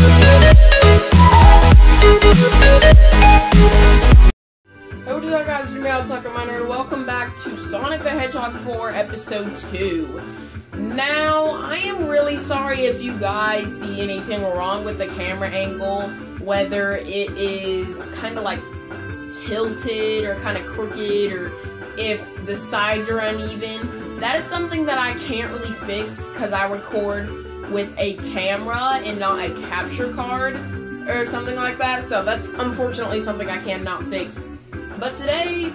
Hey, what's up guys, it's me, Miner, and welcome back to Sonic the Hedgehog 4 Episode 2. Now, I am really sorry if you guys see anything wrong with the camera angle, whether it is kind of like tilted or kind of crooked, or if the sides are uneven. That is something that I can't really fix because I record with a camera and not a capture card or something like that, so that's unfortunately something I cannot fix. But today,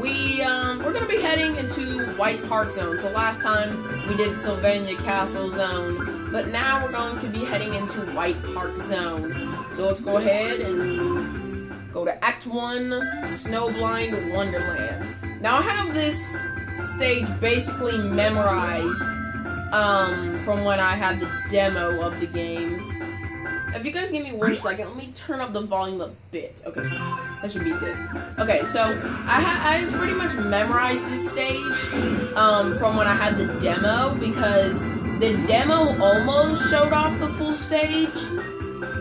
we're going to be heading into White Park Zone. So last time, we did Sylvania Castle Zone, but now we're going to be heading into White Park Zone. So let's go ahead and go to Act 1, Snowblind Wonderland. Now I have this stage basically memorized from when I had the demo of the game. If you guys give me 1 second, let me turn up the volume a bit. Okay, that should be good. Okay, so I pretty much memorized this stage from when I had the demo, because the demo almost showed off the full stage,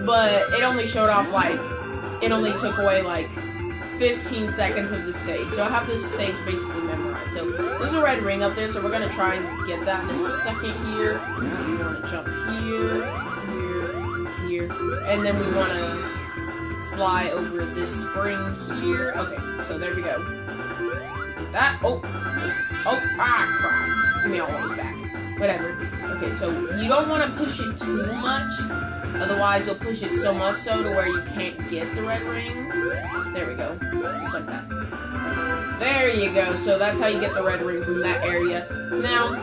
but it only showed off it only took away 15 seconds of the stage. So I have this stage basically memorized. So there's a red ring up there, so we're gonna try and get that in a second here. We want to jump here. And then we want to fly over this spring here. Okay, so there we go. That, crap. Give me all those back. Whatever. Okay, so you don't want to push it too much. Otherwise, you'll push it so much so to where you can't get the red ring. There we go. Just like that. There you go. So that's how you get the red ring from that area. Now,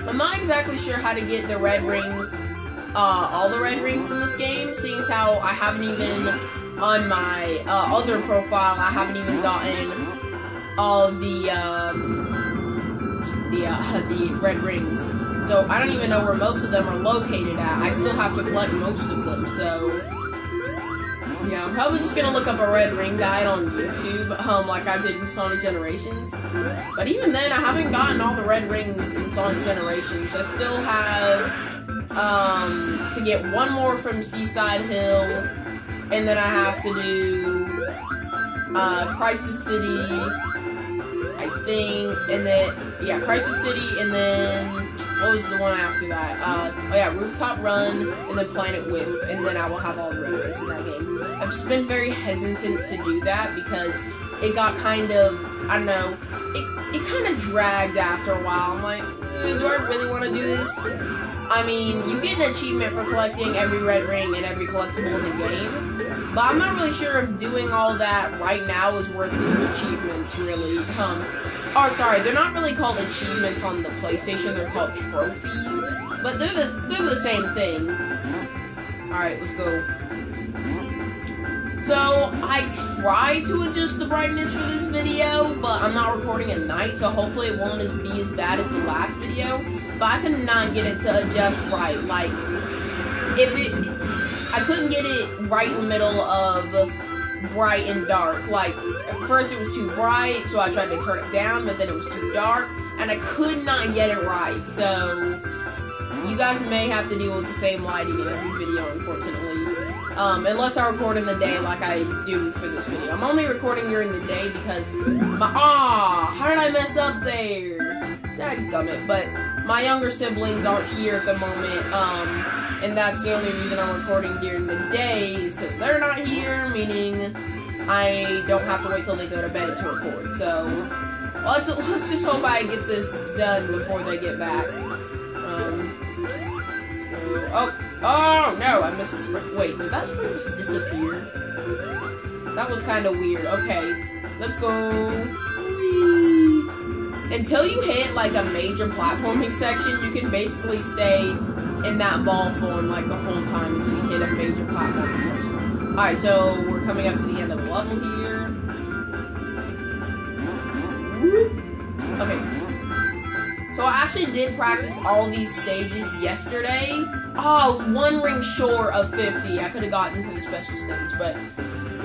I'm not exactly sure how to get the red rings, all the red rings in this game, seeing as how I haven't even, on my other profile, I haven't even gotten all of the red rings. So I don't even know where most of them are located at. I still have to collect most of them, so yeah, I'm probably just gonna look up a red ring guide on YouTube, like I did with Sonic Generations. But even then, I haven't gotten all the red rings in Sonic Generations. I still have to get one more from Seaside Hill, and then I have to do Crisis City, I think, and then, yeah, Crisis City, and then, what was the one after that? Oh yeah, Rooftop Run, and then Planet Wisp, and then I will have all the red rings in that game. I've just been very hesitant to do that because it got kind of, I don't know, it kind of dragged after a while. I'm like, do I really want to do this? I mean, you get an achievement for collecting every red ring and every collectible in the game, but I'm not really sure if doing all that right now is worth the achievements, really. Oh, sorry, they're not really called achievements on the PlayStation, they're called trophies, but they're the same thing. Alright, let's go. So, I tried to adjust the brightness for this video, but I'm not recording at night, so hopefully it won't be as bad as the last video. But I could not get it to adjust right. Like, I couldn't get it right in the middle of bright and dark. Like, at first it was too bright, so I tried to turn it down, but then it was too dark, and I could not get it right. So, you guys may have to deal with the same lighting in every video, unfortunately. Unless I record in the day like I do for this video. I'm only recording during the day because how did I mess up there? Dadgummit, but my younger siblings aren't here at the moment, and that's the only reason I'm recording during the day, is because they're not here, meaning I don't have to wait till they go to bed to record. So, let's just hope I get this done before they get back. Oh no, I missed the spring. Wait, did that spring just disappear? That was kind of weird. Okay, let's go. Whee! Until you hit like a major platforming section, you can basically stay in that ball form like the whole time until you hit a major platforming section. Alright, so we're coming up to the end of the level here. Okay. So I actually did practice all these stages yesterday. Oh, I was 1 ring short of 50. I could have gotten to the special stage, but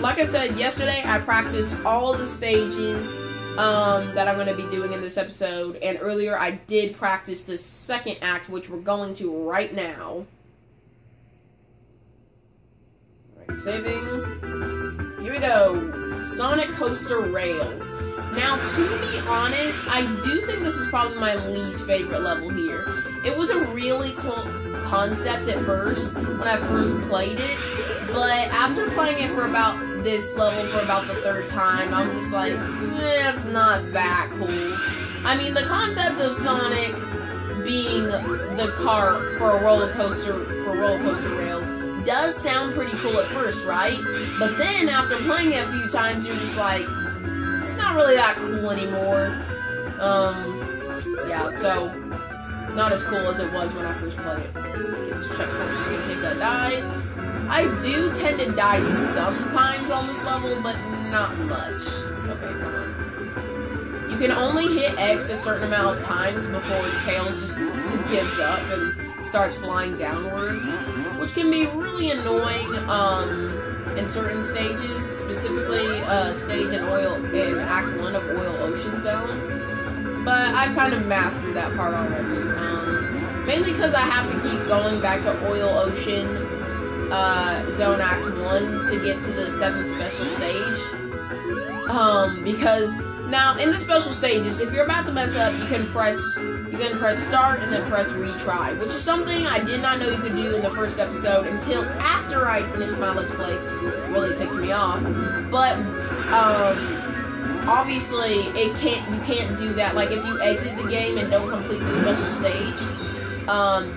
like I said, yesterday I practiced all the stages that I'm going to be doing in this episode, and earlier I did practice the second act, which we're going to right now. Saving. Here we go. Sonic Coaster Rails. Now, to be honest, I do think this is probably my least favorite level here. It was a really cool concept at first, when I first played it, but after playing it for about this level for about the third time, I'm just like, it's not that cool. I mean, the concept of Sonic being the cart for roller coaster rails does sound pretty cool at first, right? But then after playing it a few times, you're just like, it's not really that cool anymore. Yeah, so not as cool as it was when I first played it. Get this checkpoint just in case I die. I do tend to die sometimes on this level, but not much. Okay, come on. You can only hit X a certain amount of times before Tails just gives up and starts flying downwards, which can be really annoying in certain stages, specifically stage in Act 1 of Oil Ocean Zone. But I've kind of mastered that part already. Mainly because I have to keep going back to Oil Ocean Zone Act 1 to get to the 7th special stage. Because now in the special stages, if you're about to mess up, you can press start and then press retry, which is something I did not know you could do in the first episode until after I finished my Let's Play, which really ticked me off. But obviously you can't do that. Like if you exit the game and don't complete the special stage,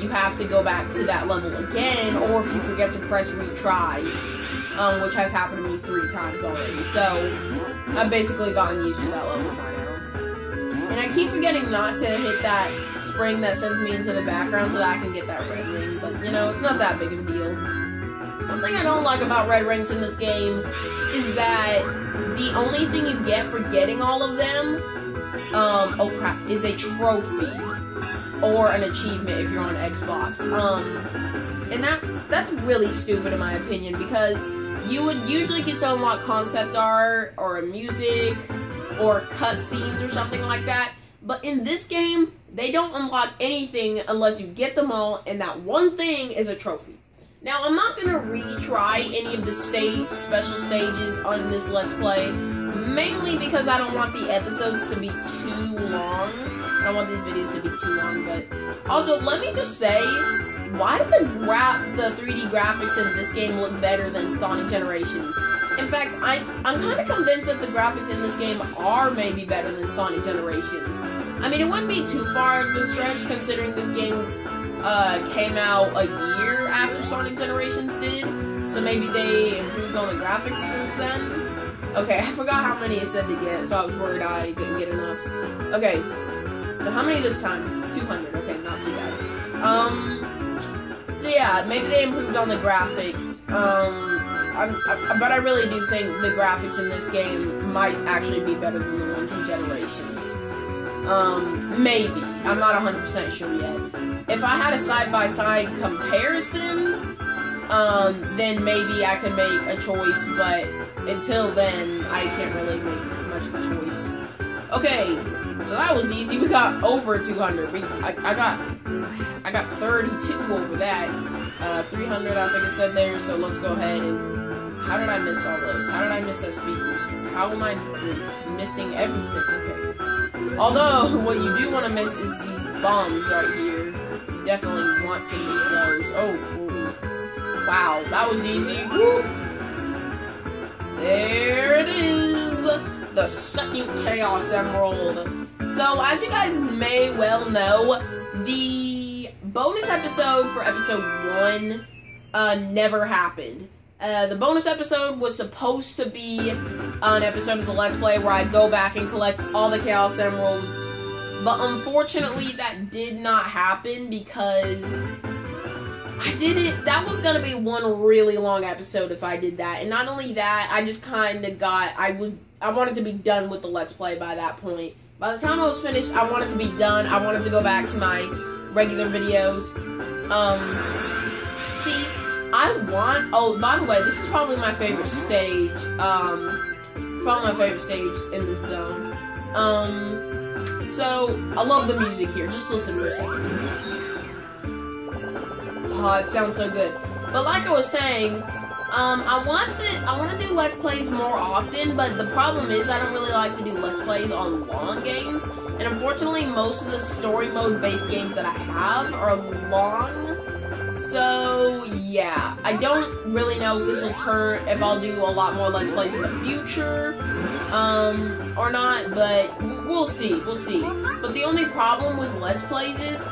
you have to go back to that level again, or if you forget to press retry, which has happened to me 3 times already. So I've basically gotten used to that level by now. And I keep forgetting not to hit that spring that sends me into the background so that I can get that red ring, but you know, it's not that big of a deal. One thing I don't like about red rings in this game is that the only thing you get for getting all of them, oh crap, is a trophy. Or an achievement if you're on Xbox. And that's really stupid in my opinion, because you would usually get to unlock concept art, or music, or cutscenes or something like that. But in this game, they don't unlock anything unless you get them all, and that one thing is a trophy. Now, I'm not going to retry any of the special stages on this Let's Play, mainly because I don't want the episodes to be too long. I don't want these videos to be too long, but also, let me just say, why do the 3D graphics in this game look better than Sonic Generations? In fact, I'm kind of convinced that the graphics in this game are maybe better than Sonic Generations. I mean, it wouldn't be too far of a stretch considering this game came out a year after Sonic Generations did, so maybe they improved on the graphics since then. Okay, I forgot how many it said to get, so I was worried I didn't get enough. Okay, so how many this time? 200, okay, not too bad. So yeah, maybe they improved on the graphics, but I really do think the graphics in this game might actually be better than the ones from Generations. Maybe. I'm not 100% sure yet. If I had a side-by-side comparison, then maybe I could make a choice, but until then, I can't really make much of a choice. Okay, so that was easy. We got over 200. I got 32 over that. 300, I think it said there, so let's go ahead and... How did I miss all those? How did I miss that speed booster? How am I missing everything? Okay. Although, what you do want to miss is these bombs right here. You definitely want to miss those. Oh, wow, that was easy. Woo. There it is! The second Chaos Emerald. So, as you guys may well know, the bonus episode for episode 1 never happened. The bonus episode was supposed to be an episode of the Let's Play where I go back and collect all the Chaos Emeralds, but unfortunately that did not happen because that was gonna be one really long episode if I did that, and not only that, I just kinda I wanted to be done with the Let's Play by that point. By the time I was finished, I wanted to be done, I wanted to go back to my regular videos. Oh, by the way, this is probably my favorite stage, probably my favorite stage in this zone. So, I love the music here, just listen for a second. Oh, it sounds so good. But like I was saying, I want to do Let's Plays more often, but the problem is I don't really like to do Let's Plays on long games, and unfortunately most of the story mode based games that I have are long, so yeah, I don't really know if if I'll do a lot more Let's Plays in the future, or not, but we'll see. But the only problem with Let's Plays is,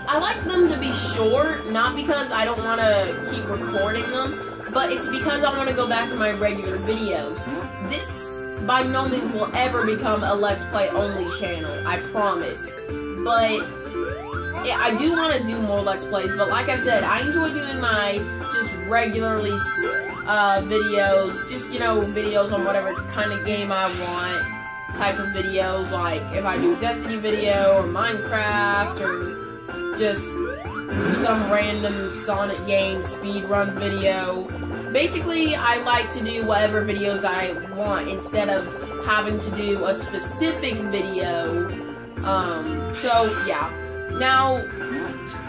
I like them to be short, not because I don't want to keep recording them, but it's because I want to go back to my regular videos. This, by no means, will ever become a Let's Play only channel, I promise. But, yeah, I do want to do more Let's Plays, but like I said, I enjoy doing my just regularly videos, just, you know, videos on whatever kind of game I want, type of videos, like if I do a Destiny video, or Minecraft, or just some random Sonic game speedrun video. Basically, I like to do whatever videos I want instead of having to do a specific video. So yeah. Now,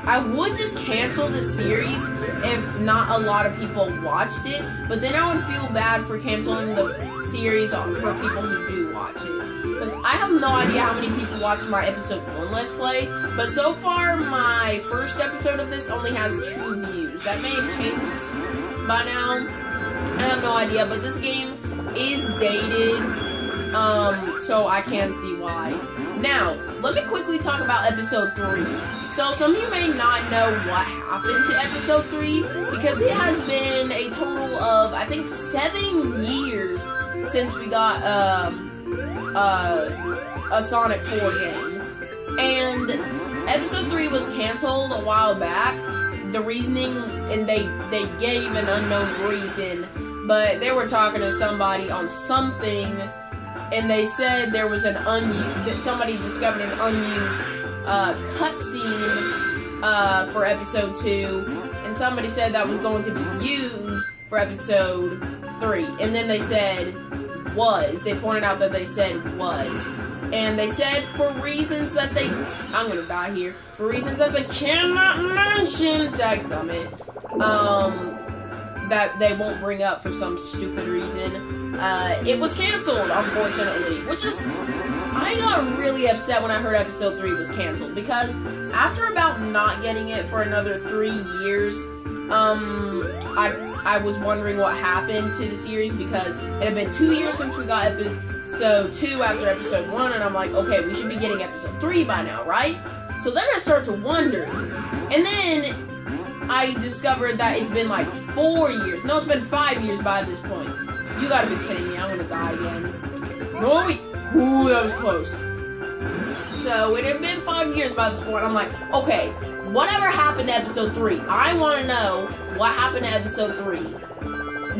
I would just cancel the series if not a lot of people watched it, but then I would feel bad for canceling the series for people who do watch it. Because I have no idea how many people watched my episode 1 Let's Play, but so far my first episode of this only has 2 views. That may have changed by now. I have no idea, but this game is dated, so I can see why. Now, let me quickly talk about episode 3. So, some of you may not know what happened to episode 3, because it has been a total of, I think, 7 years since we got, a Sonic 4 game. And episode 3 was canceled a while back. The reasoning, and they gave an unknown reason, but they were talking to somebody on something, and they said there was that somebody discovered an unused cutscene for episode 2, and somebody said that was going to be used for episode 3, and then they said they pointed out that they said was, and they said for reasons that I'm gonna die here, for reasons that they cannot mention, dadgummit, that they won't bring up for some stupid reason, it was canceled, unfortunately, which is, I got really upset when I heard episode 3 was canceled, because after about not getting it for another 3 years, I was wondering what happened to the series, because it had been 2 years since we got episode 2 after episode 1, and I'm like, okay, we should be getting episode 3 by now, right? So then I start to wonder, and then I discovered that it's been like 4 years. No, it's been 5 years by this point. You gotta be kidding me, I'm gonna die again. No, wait. Ooh, that was close. So, it had been 5 years by this point. I'm like, okay, whatever happened to episode 3? I want to know what happened to episode 3.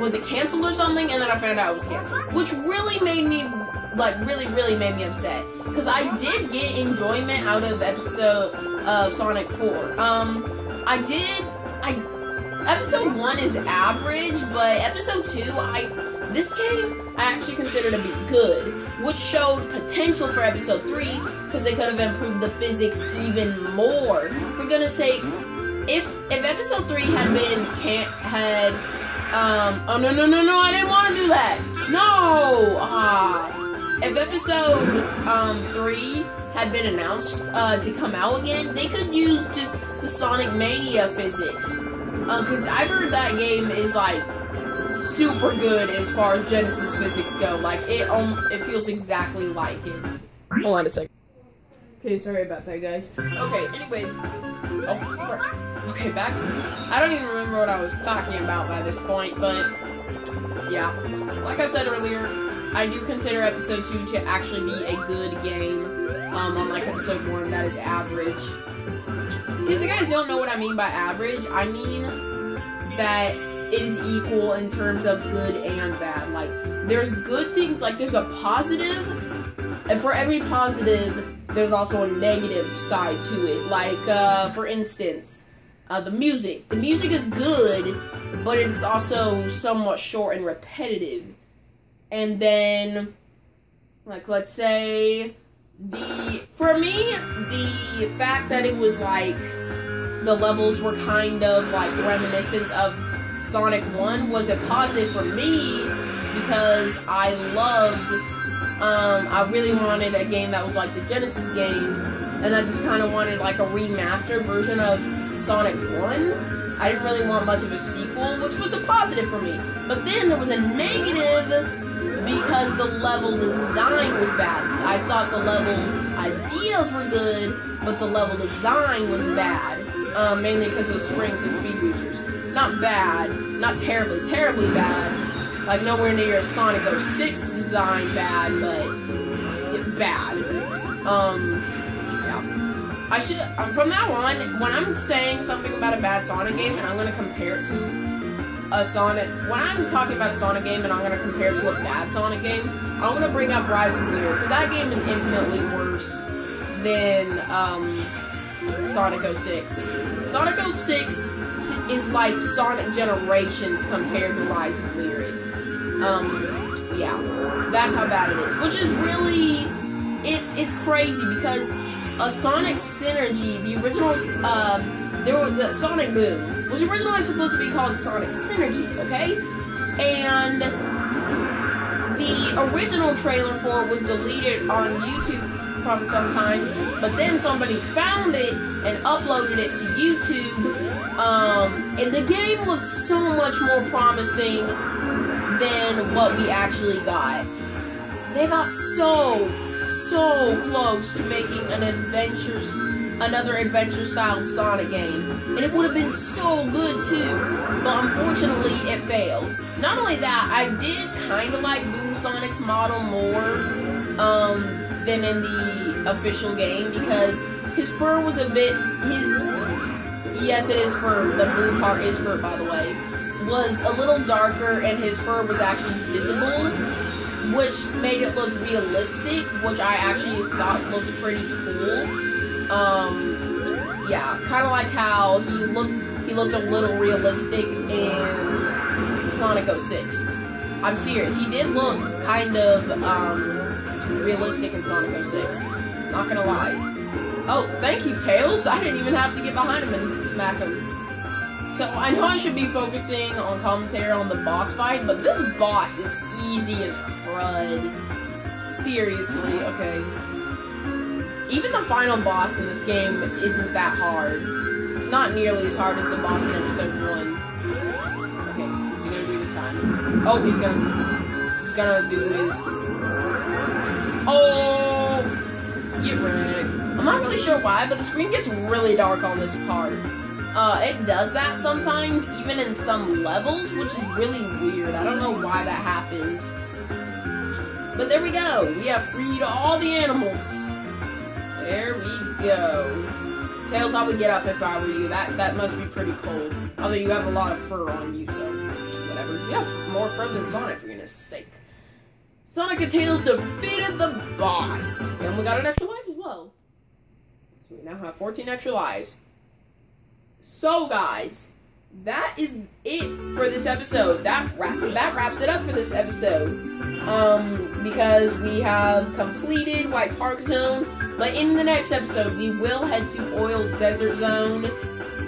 Was it canceled or something? And then I found out it was canceled. Which really made me, really made me upset. Because I did get enjoyment out of episode of Sonic 4. Episode 1 is average, but episode 2, this game I actually consider to be good, which showed potential for episode 3, because they could have improved the physics even more. For goodness sake, if episode 3 had been, oh no, I didn't want to do that! No! If episode 3 had been announced to come out again, they could use just the Sonic Mania physics. Because I've heard that game is, like, super good as far as Genesis physics go. Like, it feels exactly like it. Hold on a second. Okay, sorry about that, guys. Okay, anyways. Oh, frick. Okay, back. I don't even remember what I was talking about by this point, but yeah. Like I said earlier, I do consider episode 2 to actually be a good game. Unlike episode 1, that is average. If you guys don't know what I mean by average, I mean that it is equal in terms of good and bad. Like, there's good things, like there's a positive, and for every positive, there's also a negative side to it. Like, for instance, the music. The music is good, but it's also somewhat short and repetitive. And then, like, let's say, for me, the fact that it was, like, the levels were kind of, like, reminiscent of Sonic 1 was a positive for me because I really wanted a game that was like the Genesis games, and I just kind of wanted like a remastered version of Sonic 1. I didn't really want much of a sequel, which was a positive for me. But then there was a negative because the level design was bad. I thought the level ideas were good, but the level design was bad. Mainly because of springs and speed boosters. Not bad, not terribly bad. Like nowhere near Sonic 06 design bad, but bad. Yeah. I should, from now on, when I'm saying something about a bad Sonic game and I'm going to compare it to a Sonic, when I'm talking about a Sonic game and I'm going to compare it to a bad Sonic game, I'm going to bring up Rise of Lear, because that game is infinitely worse than, Sonic 06. Sonic 06 is like Sonic Generations compared to Rise of Lear. Yeah, that's how bad it is. Which is really, it's crazy because a Sonic Synergy, the original, the Sonic Boom was originally supposed to be called Sonic Synergy, okay? And the original trailer for it was deleted on YouTube from some time, but then somebody found it and uploaded it to YouTube, and the game looked so much more promising than what we actually got. They got so close to making another adventure-style Sonic game, and it would have been so good too, but unfortunately it failed. Not only that, I did kind of like Boom Sonic's model more, than in the official game, because his fur was a bit, yes it is fur, the blue part is fur by the way, was a little darker and his fur was actually visible, which made it look realistic, which I actually thought looked pretty cool. Yeah, kind of like how he looked a little realistic in Sonic 06. I'm serious, he did look kind of, realistic in Sonic 06. Not gonna lie. Oh, thank you, Tails. I didn't even have to get behind him and smack him. So, I know I should be focusing on commentary on the boss fight, but this boss is easy as crud. Seriously, okay. Even the final boss in this game isn't that hard. It's not nearly as hard as the boss in episode 1. Okay, what's he gonna do this time? Oh, he's gonna do his... Oh! Get wrecked. I'm not really sure why, but the screen gets really dark on this part. It does that sometimes, even in some levels, which is really weird. I don't know why that happens. But there we go. We have freed all the animals. There we go. Tails, I would get up if I were you. That must be pretty cold. Although you have a lot of fur on you, so whatever. You have more fur than Sonic, for goodness sake. Sonic and Tails defeated the boss. And we got an extra life as well. So we now have 14 extra lives. So, guys, that is it for this episode. That wraps it up for this episode. Because we have completed White Park Zone. But in the next episode, we will head to Oil Desert Zone.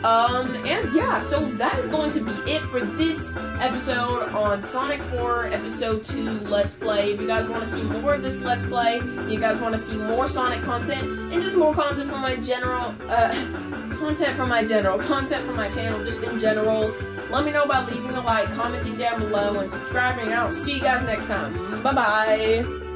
And yeah, so that is going to be it for this episode on Sonic 4 Episode 2 Let's Play. If you guys want to see more of this Let's Play, if you guys want to see more Sonic content, and just more content from my content from my channel, just in general, let me know by leaving a like, commenting down below, and subscribing, and I'll see you guys next time. Bye-bye!